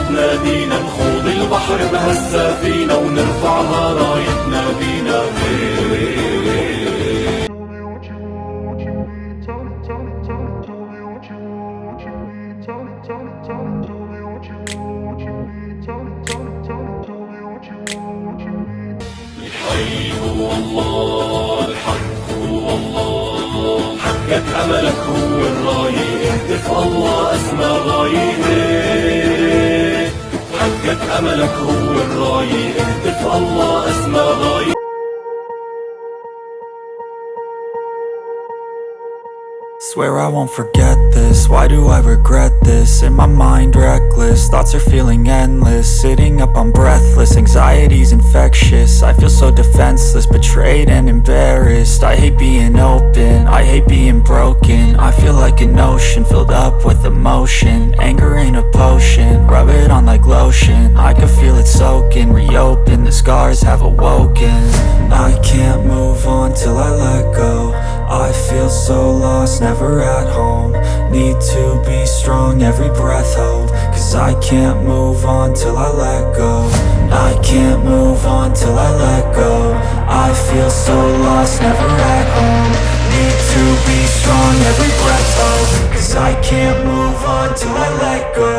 تنادينا، نخوض البحر بهالسفينة ونرفعها رايتنا بينا. الحي هو الله، الحق هو الله، حقك أملك هو الراية، اهتف الله أسمى غاية. حقك أملك هو الراية، اهتف الله أسمى غاية. Swear I won't forget this, why do I regret this? In my mind reckless, thoughts are feeling endless. Sitting up I'm breathless, anxiety's infectious. I feel so defenseless, betrayed and embarrassed. I hate being open, I hate being broken. I feel like an ocean filled up with emotion. Anger ain't a potion, rub it on like lotion. I can feel it soaking, reopen, the scars have awoken. I can't move on till I let go. I feel so lost, never at home. Need to be strong, every breath hold. Cause I can't move on till I let go. I can't move on till I let go. I feel so lost, never at home. Need to be strong, every breath hold. Cause I can't move on till I let go.